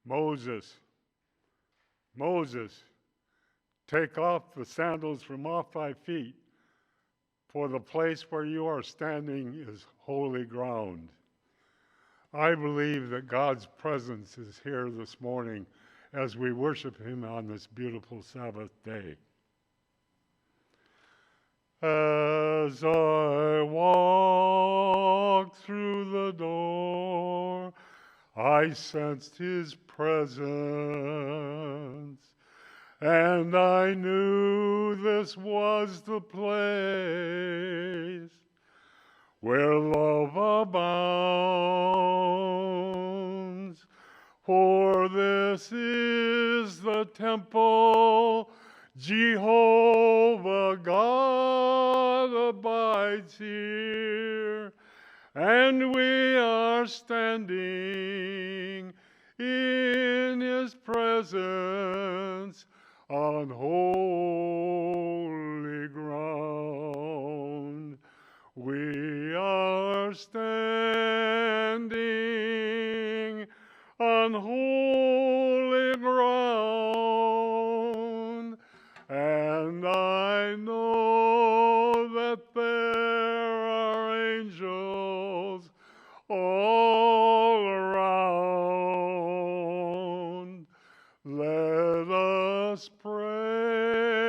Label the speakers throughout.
Speaker 1: Moses, Moses, take off the sandals from off thy feet, for the place where you are standing is holy ground. I believe that God's presence is here this morning as we worship him on this beautiful Sabbath day. As I walked through the door, I sensed his presence, and I knew this was the place where love abounds. For this is the temple, Jehovah God abides here, and we are standing in his presence on holy ground. We are standing on holy ground, and I know that there are angels all around. Let us praise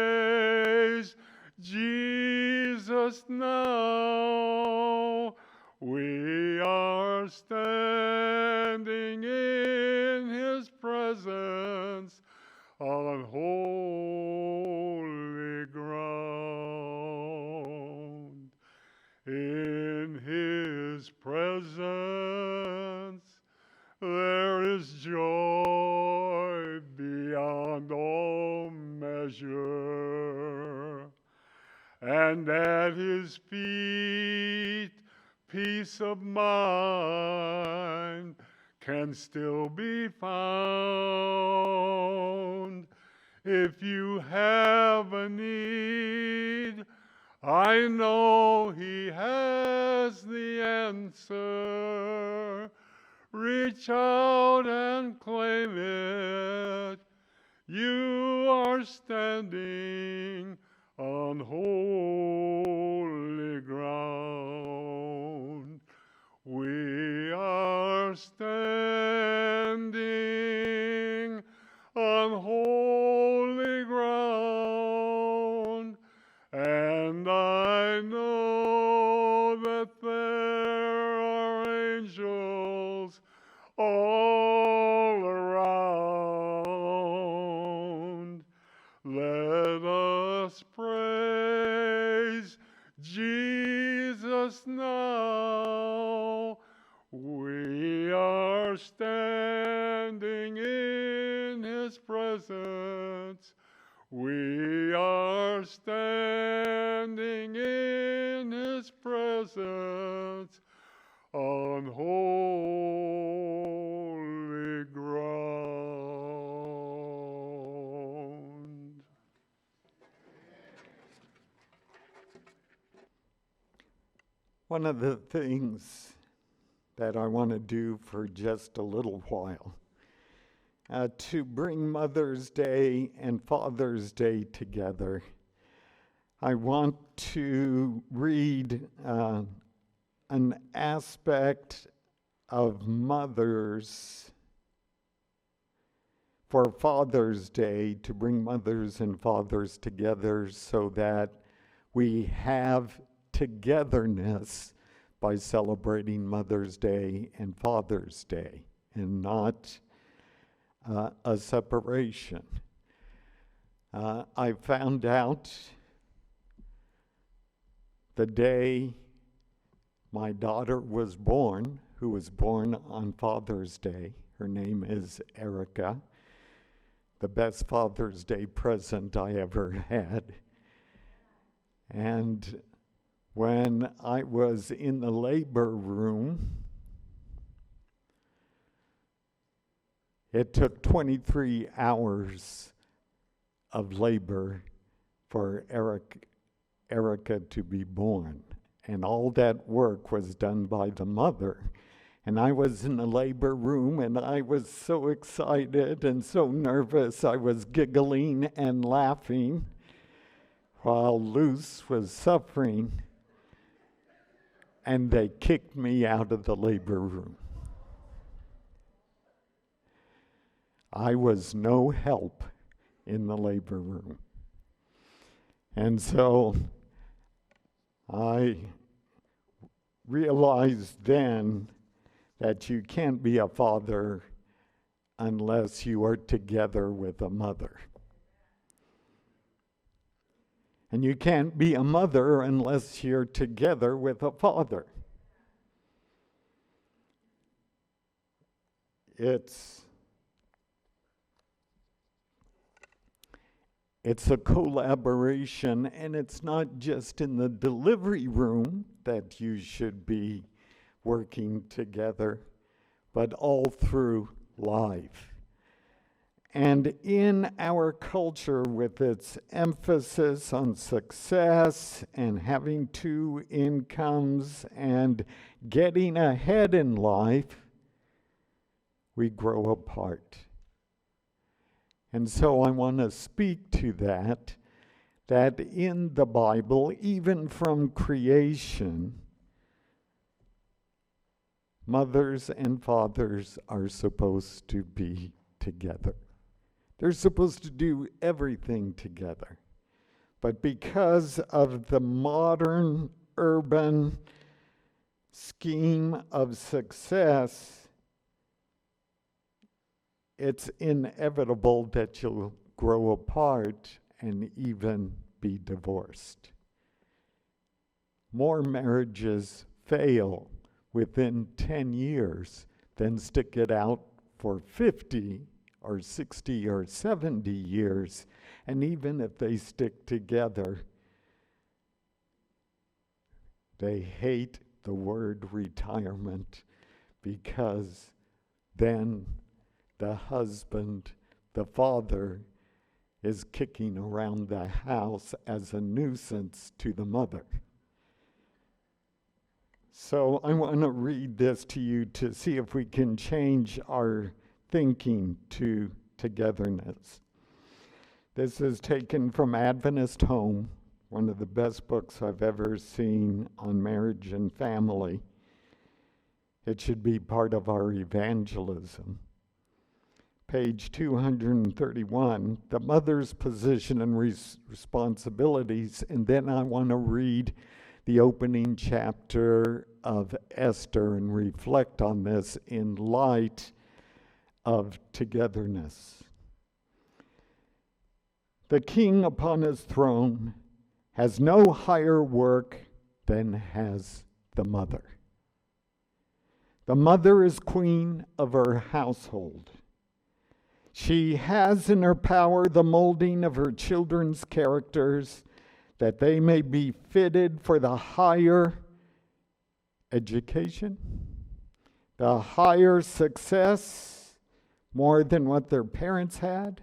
Speaker 1: Jesus now. We are standing in his presence on holy ground. In his presence there is joy beyond all measure, and at his feet peace of mind can still be found. If you have a need, I know he has the answer. Reach out and claim it. You are standing on holy ground. We are standing on holy ground, and I know that there are angels all around. Let us praise Jesus now. We are standing in his presence. We are standing in his presence on holy ground.
Speaker 2: One of the things that I want to do for just a little while, to bring Mother's Day and Father's Day together, I want to read an aspect of mothers for Father's Day, to bring mothers and fathers together so that we have togetherness by celebrating Mother's Day and Father's Day, and not a separation. I found out the day my daughter was born, who was born on Father's Day. Her name is Erica. The best Father's Day present I ever had. And when I was in the labor room, it took 23 hours of labor for Erica to be born. And all that work was done by the mother. And I was in the labor room, and I was so excited and so nervous. I was giggling and laughing while Luce was suffering. And they kicked me out of the labor room. I was no help in the labor room. And so I realized then that you can't be a father unless you are together with a mother. And you can't be a mother unless you're together with a father. It's a collaboration, and it's not just in the delivery room that you should be working together, but all through life. And in our culture, with its emphasis on success and having two incomes and getting ahead in life, we grow apart. And so I want to speak to that in the Bible, even from creation, mothers and fathers are supposed to be together. They're supposed to do everything together. But because of the modern urban scheme of success, it's inevitable that you'll grow apart and even be divorced. More marriages fail within 10 years than stick it out for 50 or 60 or 70 years. And even if they stick together, they hate the word retirement, because then the husband, the father, is kicking around the house as a nuisance to the mother. So I want to read this to you to see if we can change our thinking to togetherness. This is taken from Adventist Home, one of the best books I've ever seen on marriage and family. It should be part of our evangelism. Page 231, the mother's position and responsibilities, and then I want to read the opening chapter of Esther and reflect on this in light of togetherness. The king upon his throne has no higher work than has the mother. The mother is queen of her household. She has in her power the molding of her children's characters, that they may be fitted for the higher education, the higher success, more than what their parents had,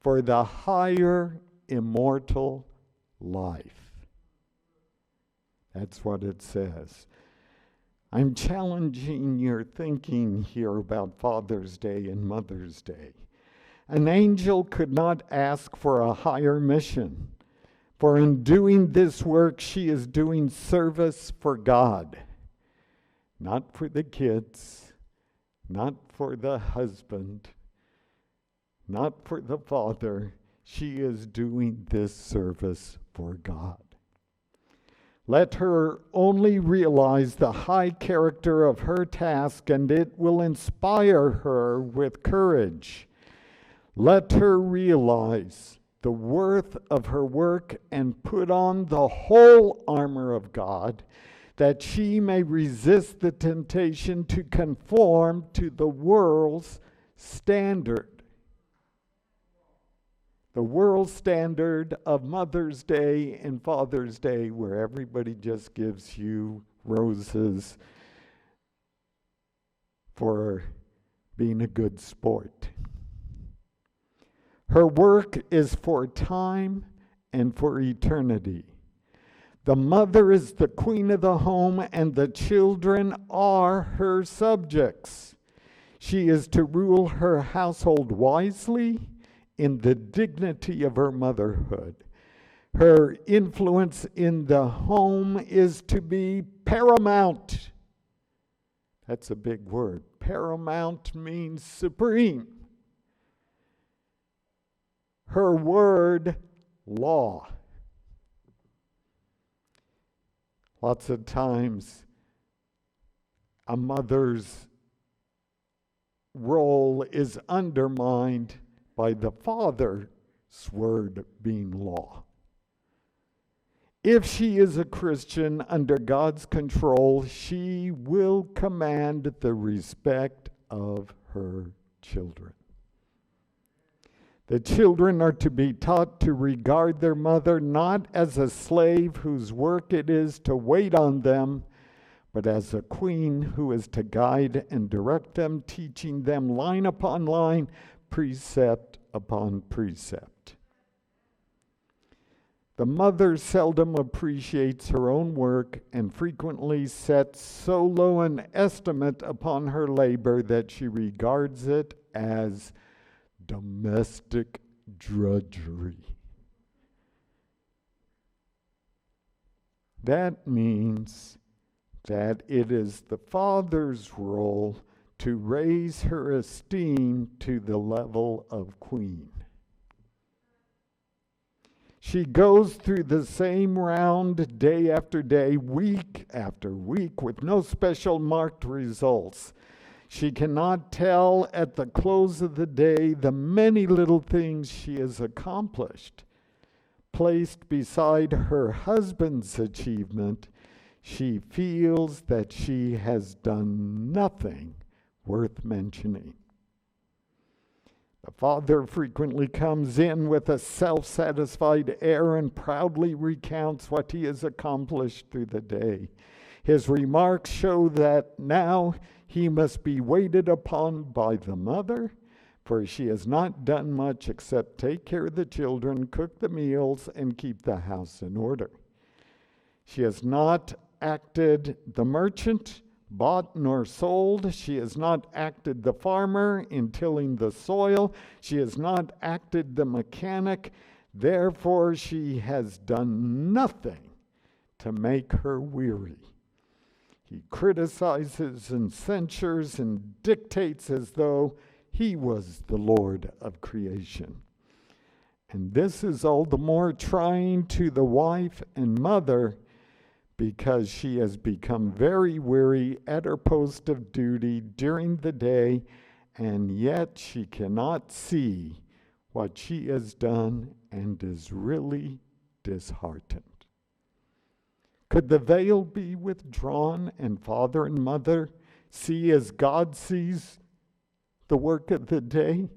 Speaker 2: for the higher immortal life. That's what it says. I'm challenging your thinking here about Father's Day and Mother's Day. An angel could not ask for a higher mission, for in doing this work, she is doing service for God, not for the kids, not for the husband, not for the father. She is doing this service for God. Let her only realize the high character of her task, and it will inspire her with courage. Let her realize the worth of her work and put on the whole armor of God, that she may resist the temptation to conform to the world's standard. The world standard of Mother's Day and Father's Day, where everybody just gives you roses for being a good sport. Her work is for time and for eternity. The mother is the queen of the home, and the children are her subjects. She is to rule her household wisely in the dignity of her motherhood. Her influence in the home is to be paramount. That's a big word. Paramount means supreme. Her word, law. Lots of times, a mother's role is undermined by the father's word being law. If she is a Christian under God's control, she will command the respect of her children. The children are to be taught to regard their mother not as a slave whose work it is to wait on them, but as a queen who is to guide and direct them, teaching them line upon line, precept upon precept. The mother seldom appreciates her own work and frequently sets so low an estimate upon her labor that she regards it as domestic drudgery. That means that it is the father's role to raise her esteem to the level of queen. She goes through the same round day after day, week after week, with no special marked results. She cannot tell at the close of the day the many little things she has accomplished. Placed beside her husband's achievement, she feels that she has done nothing worth mentioning. The father frequently comes in with a self-satisfied air and proudly recounts what he has accomplished through the day. His remarks show that now he must be waited upon by the mother, for she has not done much except take care of the children, cook the meals, and keep the house in order. She has not acted the merchant, bought nor sold. She has not acted the farmer in tilling the soil. She has not acted the mechanic. Therefore, she has done nothing to make her weary. He criticizes and censures and dictates as though he was the Lord of creation. And this is all the more trying to the wife and mother because she has become very weary at her post of duty during the day, and yet she cannot see what she has done and is really disheartened. Could the veil be withdrawn and father and mother see as God sees the work of the day,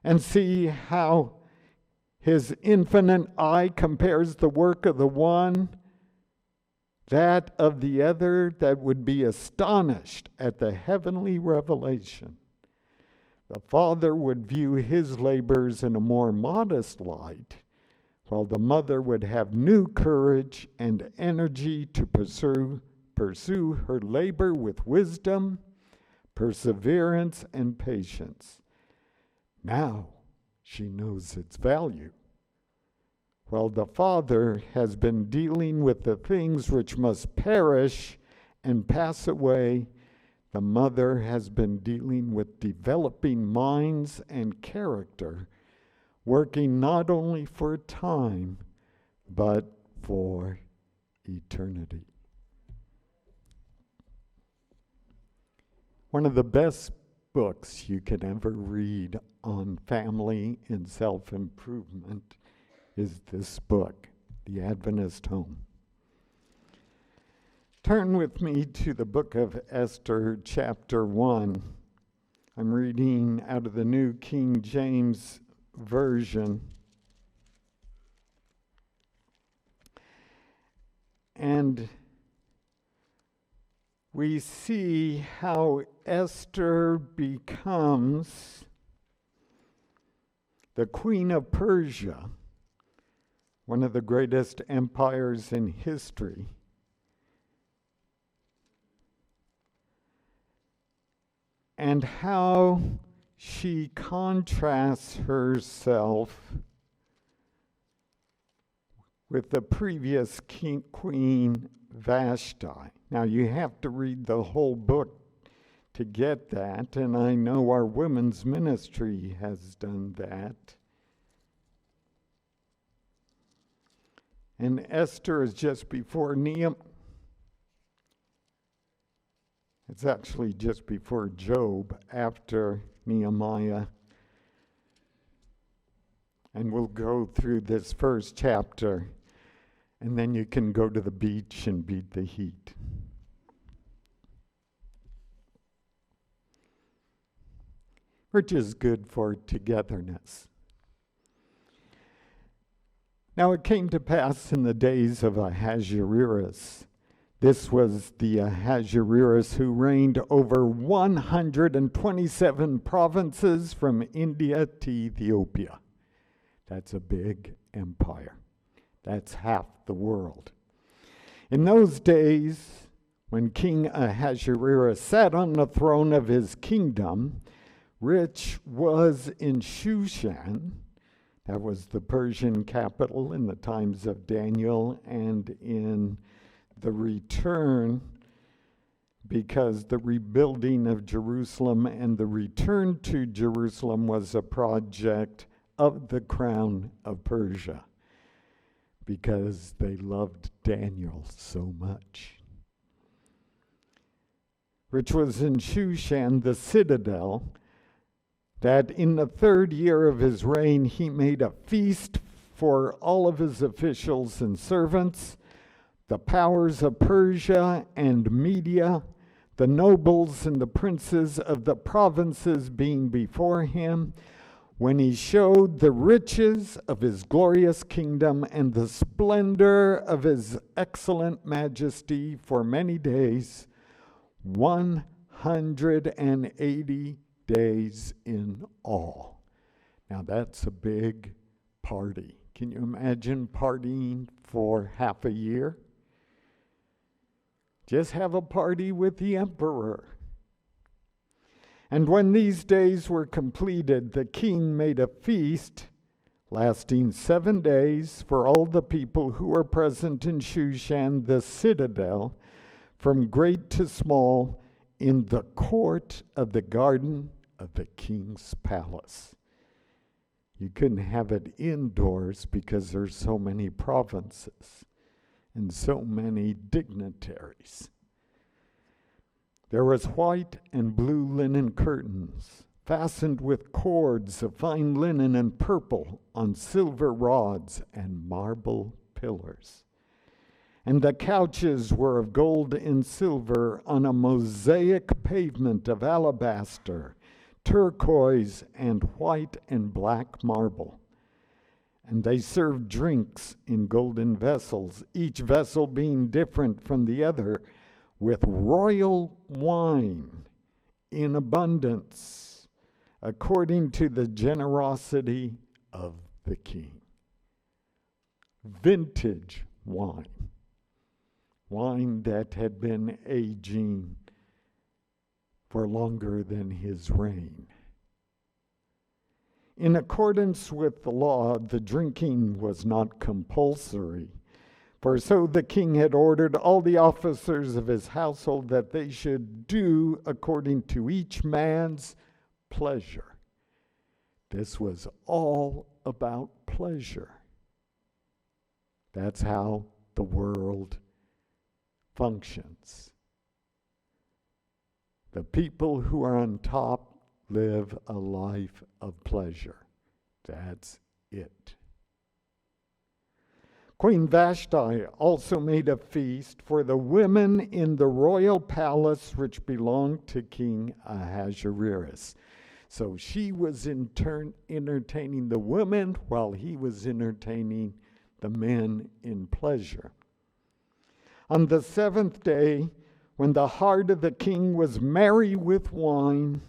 Speaker 2: and see how his infinite eye compares the work of the one, that of the other, that would be astonished at the heavenly revelation? The father would view his labors in a more modest light, while the mother would have new courage and energy to pursue her labor with wisdom, perseverance, and patience. Now she knows its value. While the father has been dealing with the things which must perish and pass away, the mother has been dealing with developing minds and character, working not only for time, but for eternity. One of the best books you can ever read on family and self-improvement is this book, The Adventist Home. Turn with me to the book of Esther, chapter 1. I'm reading out of the New King James Version. And we see how Esther becomes the queen of Persia one of the greatest empires in history, and how she contrasts herself with the previous Queen Vashti. Now, you have to read the whole book to get that, and I know our women's ministry has done that. And Esther is just before Nehemiah. It's actually just before Job, after Nehemiah. And we'll go through this first chapter, and then you can go to the beach and beat the heat. Which is good for togetherness. Now it came to pass in the days of Ahasuerus. This was the Ahasuerus who reigned over 127 provinces from India to Ethiopia. That's a big empire. That's half the world. In those days, when King Ahasuerus sat on the throne of his kingdom, which was in Shushan, that was the Persian capital in the times of Daniel, and in the return, because the rebuilding of Jerusalem and the return to Jerusalem was a project of the crown of Persia, because they loved Daniel so much. Which was in Shushan, the citadel, that in the 3rd year of his reign he made a feast for all of his officials and servants, the powers of Persia and Media, the nobles and the princes of the provinces being before him, when he showed the riches of his glorious kingdom and the splendor of his excellent majesty for many days, 180 days in all. Now that's a big party. Can you imagine partying for half a year? Just have a party with the emperor. And when these days were completed, the king made a feast lasting 7 days for all the people who were present in Shushan, the citadel, from great to small, in the court of the garden of the king's palace. You couldn't have it indoors because there's so many provinces and so many dignitaries. There was white and blue linen curtains, fastened with cords of fine linen and purple on silver rods and marble pillars. And the couches were of gold and silver on a mosaic pavement of alabaster, turquoise, and white and black marble. And they served drinks in golden vessels, each vessel being different from the other, with royal wine in abundance, according to the generosity of the king. Vintage wine, wine that had been aging for longer than his reign. In accordance with the law, the drinking was not compulsory, for so the king had ordered all the officers of his household that they should do according to each man's pleasure. This was all about pleasure. That's how the world functions. The people who are on top live a life of pleasure. That's it. Queen Vashti also made a feast for the women in the royal palace which belonged to King Ahasuerus. So she was in turn entertaining the women while he was entertaining the men in pleasure. On the 7th day, when the heart of the king was merry with wine,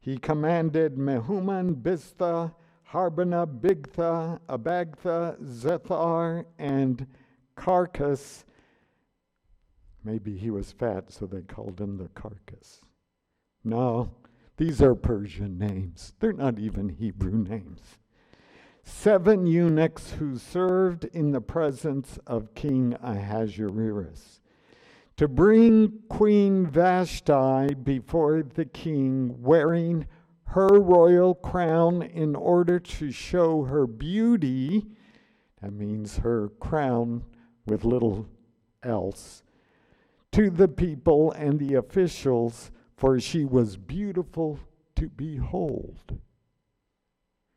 Speaker 2: he commanded Mehuman, Biztha, Harbona, Bigtha, Abagtha, Zethar, and Carcass. Maybe he was fat, so they called him the Carcass. No, these are Persian names. They're not even Hebrew names. 7 eunuchs who served in the presence of King Ahasuerus to bring Queen Vashti before the king wearing her royal crown in order to show her beauty. That means her crown with little else, to the people and the officials, for she was beautiful to behold.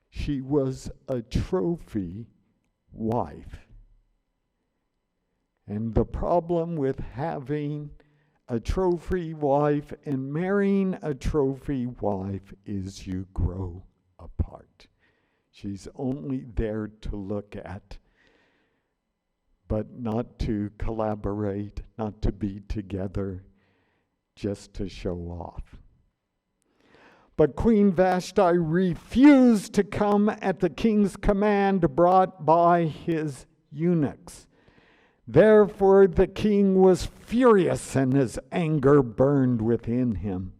Speaker 2: She was a trophy wife. And the problem with having a trophy wife and marrying a trophy wife is you grow apart. She's only there to look at, but not to collaborate, not to be together, just to show off. But Queen Vashti refused to come at the king's command brought by his eunuchs. Therefore the king was furious, and his anger burned within him.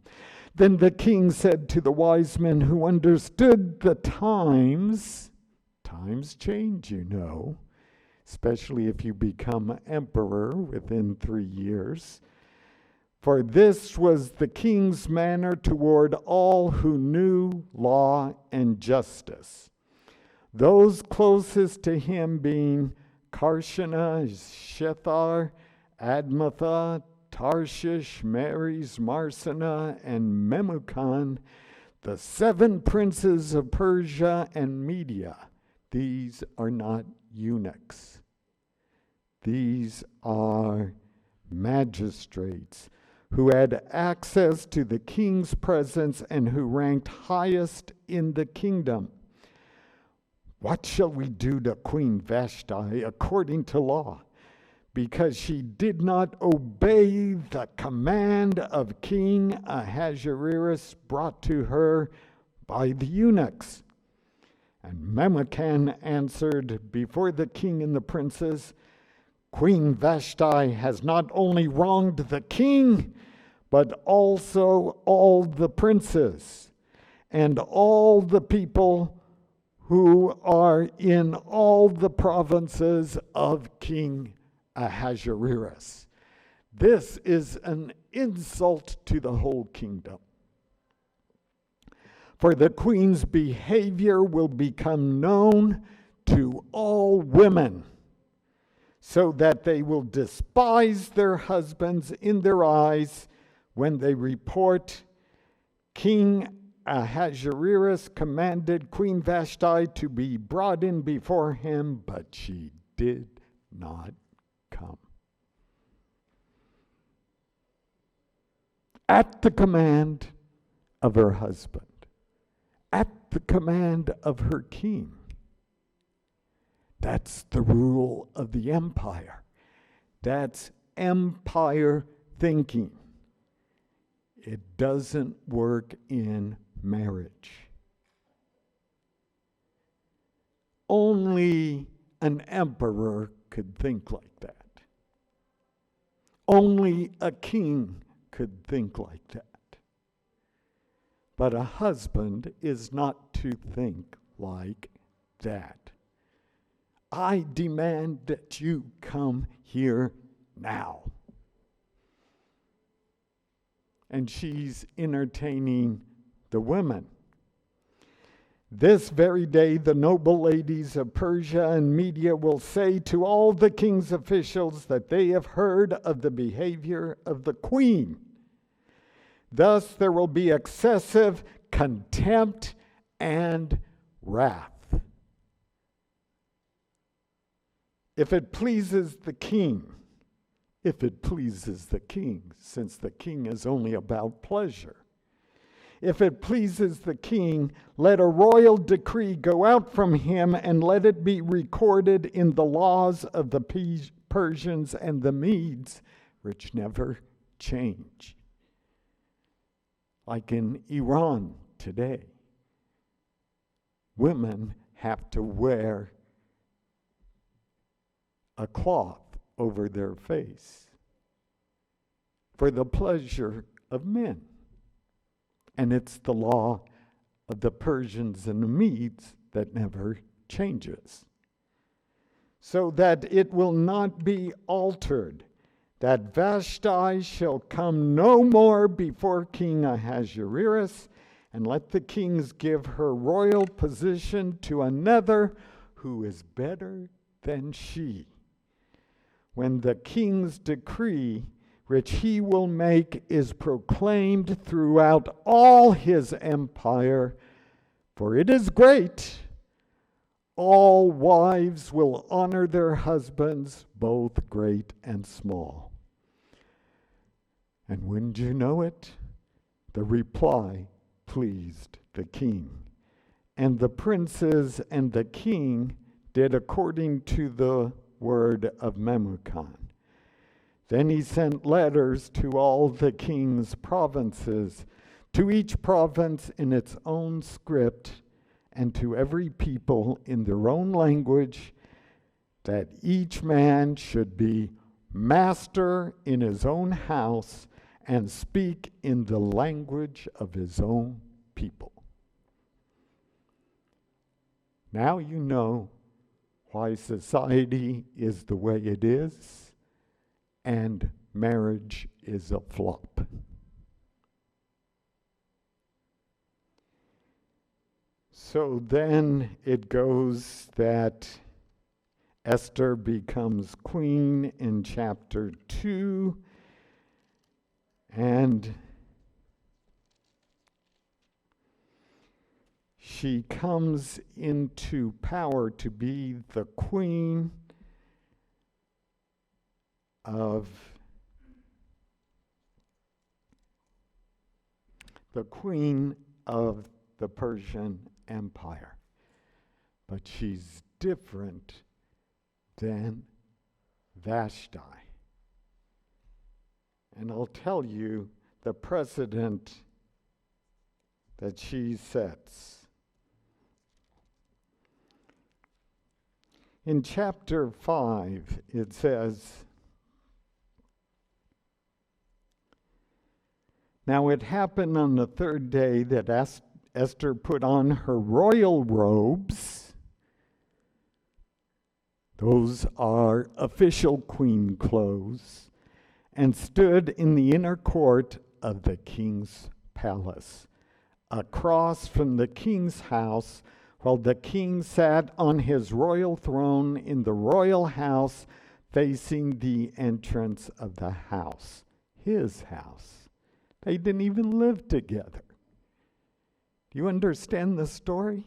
Speaker 2: Then the king said to the wise men who understood the times change, you know, especially if you become emperor within 3 years. For this was the king's manner toward all who knew law and justice, those closest to him being Karshana, Shethar, Admatha, Tarshish, Meres, Marsana, and Memucan, the 7 princes of Persia and Media. These are not eunuchs. These are magistrates who had access to the king's presence and who ranked highest in the kingdom. What shall we do to Queen Vashti according to law? Because she did not obey the command of King Ahasuerus brought to her by the eunuchs. And Memucan answered before the king and the princes, Queen Vashti has not only wronged the king, but also all the princes and all the people who are in all the provinces of King Ahasuerus. This is an insult to the whole kingdom. For the queen's behavior will become known to all women, so that they will despise their husbands in their eyes when they report, King Ahasuerus commanded Queen Vashti to be brought in before him, but she did not come. At the command of her husband, at the command of her king. That's the rule of the empire. That's empire thinking. It doesn't work in marriage. Only an emperor could think like that. Only a king could think like that. But a husband is not to think like that. I demand that you come here now. And she's entertaining the women. This very day, the noble ladies of Persia and Media will say to all the king's officials that they have heard of the behavior of the queen. Thus, there will be excessive contempt and wrath. If it pleases the king, since the king is only about pleasure. If it pleases the king, let a royal decree go out from him and let it be recorded in the laws of the Persians and the Medes, which never change. Like in Iran today. women have to wear a cloth over their face for the pleasure of men. And it's the law of the Persians and the Medes that never changes. So that it will not be altered, that Vashti shall come no more before King Ahasuerus, and let the kings give her royal position to another who is better than she. When the king's decree, which he will make, is proclaimed throughout all his empire, for it is great, all wives will honor their husbands, both great and small. And wouldn't you know it, the reply pleased the king. And the princes and the king did according to the word of Memucan. Then he sent letters to all the king's provinces, to each province in its own script, and to every people in their own language, that each man should be master in his own house and speak in the language of his own people. Now you know why society is the way it is and marriage is a flop. So then it goes that Esther becomes queen in chapter 2, and she comes into power to be the queen of the Persian Empire. But she's different than Vashti. And I'll tell you the precedent that she sets. In chapter 5, it says, "Now it happened on the third day that Esther put on her royal robes." Those are official queen clothes, "and stood in the inner court of the king's palace, across from the king's house, while the king sat on his royal throne in the royal house, facing the entrance of the house," his house. They didn't even live together. Do you understand the story?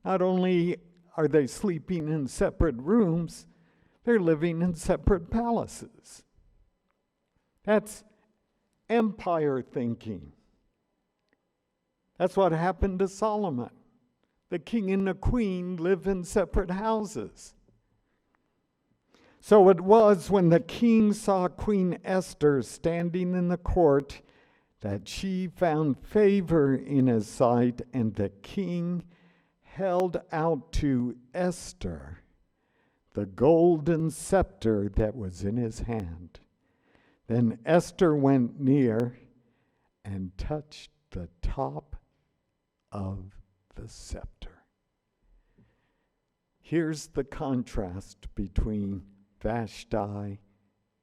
Speaker 2: Not only are they sleeping in separate rooms, they're living in separate palaces. That's empire thinking. That's what happened to Solomon. The king and the queen live in separate houses. So it was when the king saw Queen Esther standing in the court that she found favor in his sight, and the king held out to Esther the golden scepter that was in his hand. Then Esther went near and touched the top of the scepter. Here's the contrast between Vashti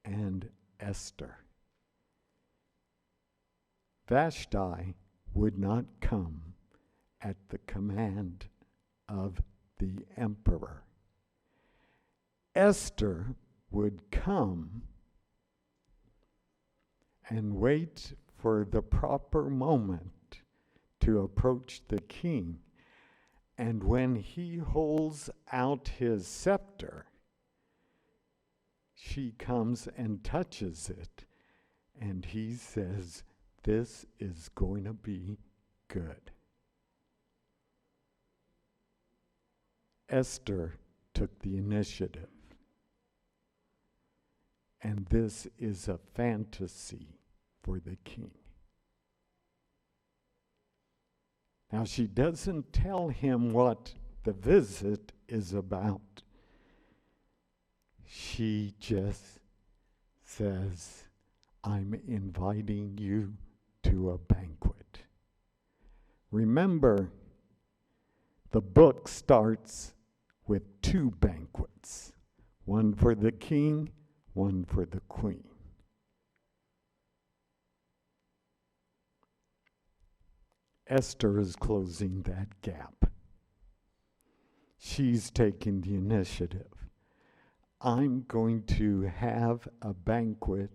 Speaker 2: and Esther. Vashti would not come at the command of the emperor. Esther would come and wait for the proper moment to approach the king. And when he holds out his scepter, she comes and touches it, and he says, "This is going to be good." Esther took the initiative. And this is a fantasy for the king. Now, she doesn't tell him what the visit is about. She just says, I'm inviting you to a banquet. Remember, the book starts with 2 banquets, one for the king, one for the queen. Esther is closing that gap. She's taking the initiative. I'm going to have a banquet,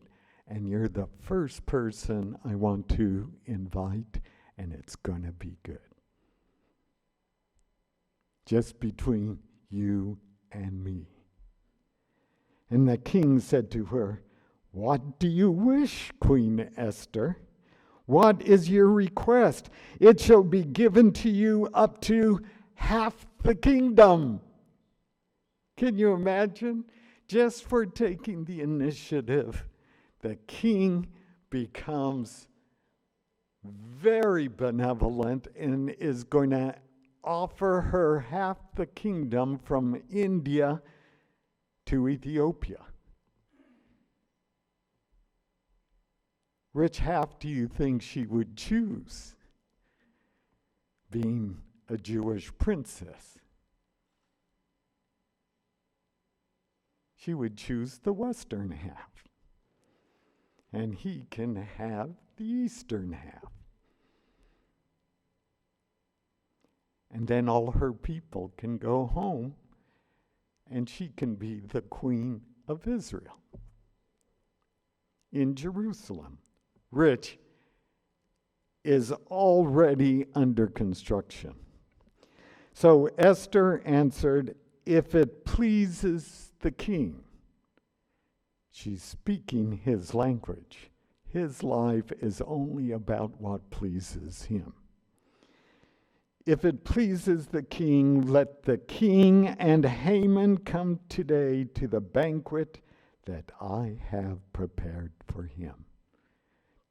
Speaker 2: and you're the first person I want to invite, and it's going to be good. Just between you and me. And the king said to her, What do you wish, Queen Esther? What is your request? It shall be given to you up to half the kingdom. Can you imagine? Just for taking the initiative, the king becomes very benevolent and is going to offer her half the kingdom from India to Ethiopia. Which half do you think she would choose, being a Jewish princess? She would choose the western half, and he can have the eastern half. And then all her people can go home, and she can be the queen of Israel in Jerusalem, which is already under construction. So Esther answered, If it pleases the king. She's speaking his language. His life is only about what pleases him. If it pleases the king, let the king and Haman come today to the banquet that I have prepared for him.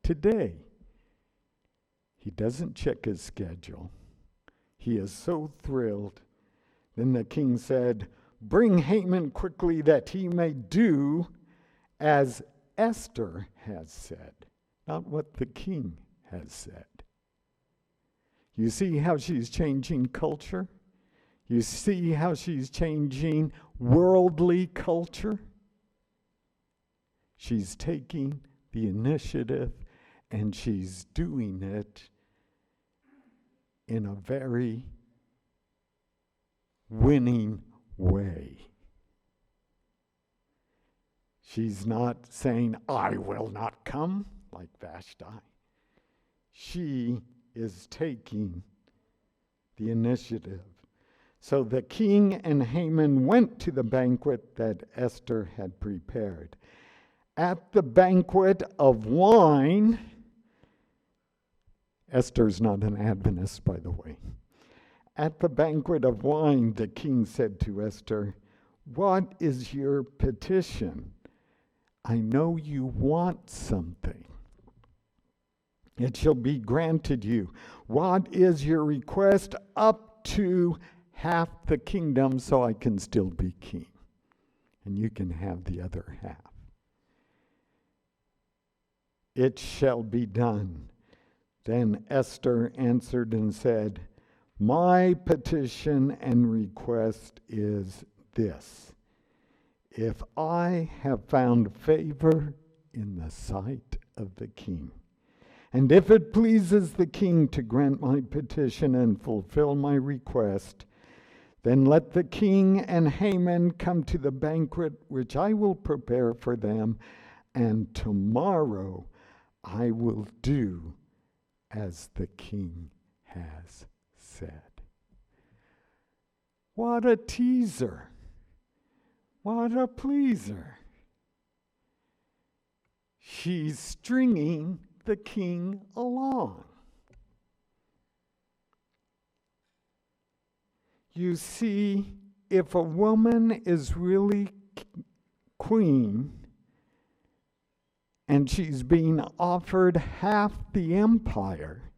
Speaker 2: Today. He doesn't check his schedule. He is so thrilled. Then the king said, Bring Haman quickly that he may do as Esther has said, not what the king has said. You see how she's changing culture? You see how she's changing worldly culture? She's taking the initiative and she's doing it in a very winning way. She's not saying, I will not come, like Vashti. She is taking the initiative. So the king and Haman went to the banquet that Esther had prepared. At the banquet of wine, Esther's not an Adventist, by the way. At the banquet of wine, the king said to Esther, What is your petition? I know you want something. It shall be granted you. What is your request? Up to half the kingdom so I can still be king. And you can have the other half. It shall be done. Then Esther answered and said, My petition and request is this. If I have found favor in the sight of the king, and if it pleases the king to grant my petition and fulfill my request, then let the king and Haman come to the banquet which I will prepare for them, and tomorrow I will do as the king has said. What a teaser. What a pleaser. She's stringing the king along. You see, if a woman is really queen and she's being offered half the empire,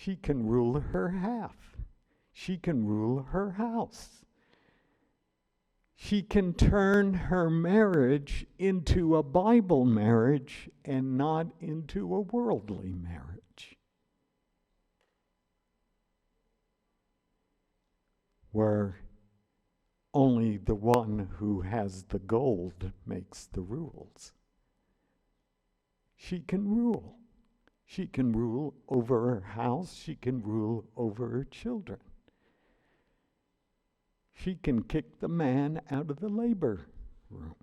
Speaker 2: she can rule her half. She can rule her house. She can turn her marriage into a Bible marriage and not into a worldly marriage, where only the one who has the gold makes the rules. She can rule. She can rule over her house. She can rule over her children. She can kick the man out of the labor room.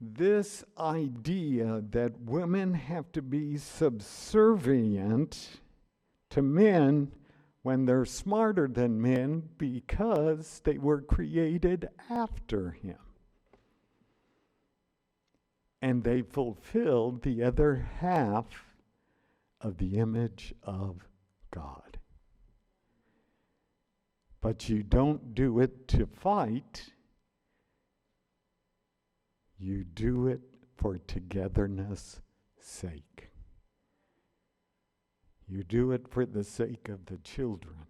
Speaker 2: This idea that women have to be subservient to men when they're smarter than men because they were created after him. And they fulfilled the other half of the image of God. But you don't do it to fight. You do it for togetherness' sake. You do it for the sake of the children.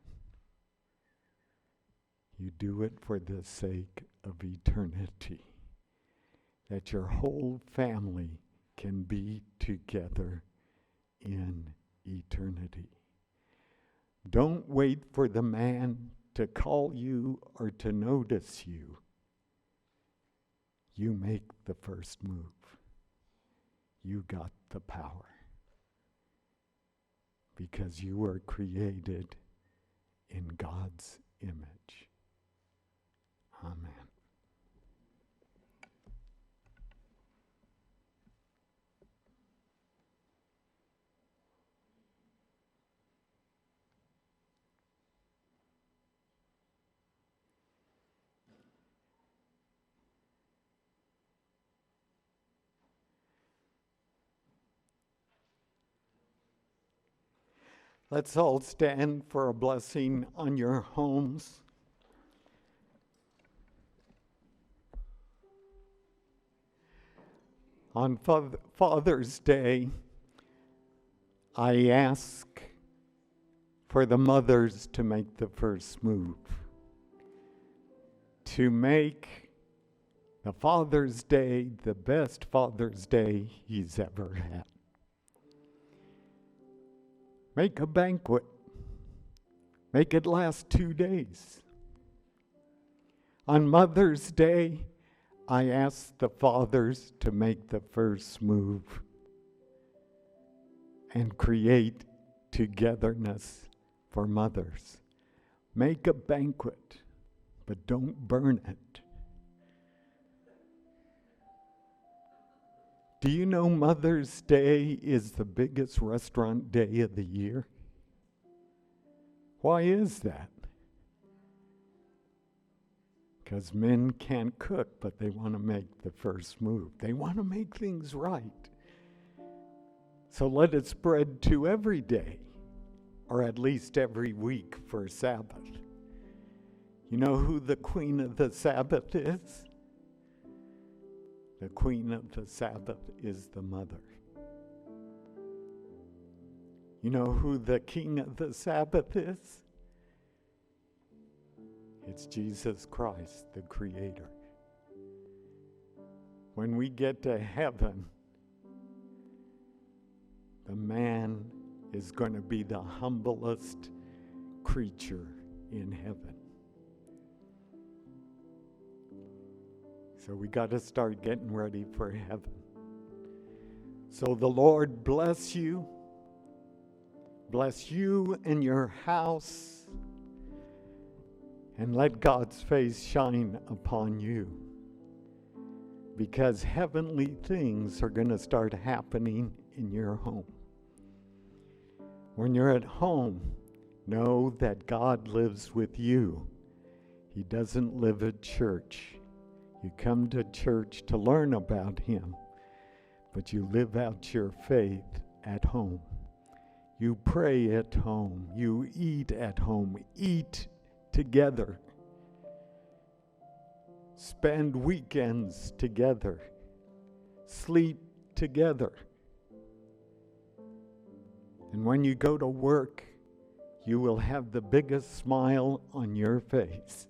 Speaker 2: You do it for the sake of eternity. That your whole family can be together in eternity. Don't wait for the man to call you or to notice you. You make the first move. You got the power. Because you were created in God's image. Amen. Let's all stand for a blessing on your homes. On Father's Day, I ask for the mothers to make the first move, to make the Father's Day the best Father's Day he's ever had. Make a banquet. Make it last 2 days. On Mother's Day, I ask the fathers to make the first move and create togetherness for mothers. Make a banquet, but don't burn it. Do you know Mother's Day is the biggest restaurant day of the year? Why is that? Because men can't cook, but they want to make the first move. They want to make things right. So let it spread to every day, or at least every week for Sabbath. You know who the queen of the Sabbath is? The queen of the Sabbath is the mother. You know who the king of the Sabbath is? It's Jesus Christ, the Creator. When we get to heaven, the man is going to be the humblest creature in heaven. So we got to start getting ready for heaven. So the Lord bless you and your house, and let God's face shine upon you, because heavenly things are going to start happening in your home. When you're at home, know that God lives with you. He doesn't live at church. You come to church to learn about Him, but you live out your faith at home. You pray at home. You eat at home. Eat together. Spend weekends together. sleep together. And when you go to work, you will have the biggest smile on your face.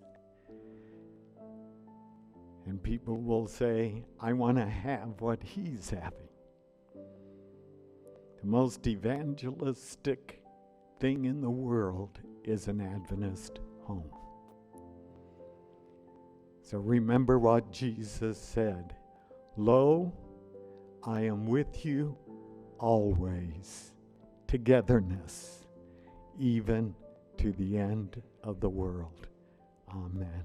Speaker 2: And people will say, I want to have what he's having. The most evangelistic thing in the world is an Adventist home. So remember what Jesus said, Lo, I am with you always, togetherness, even to the end of the world. Amen.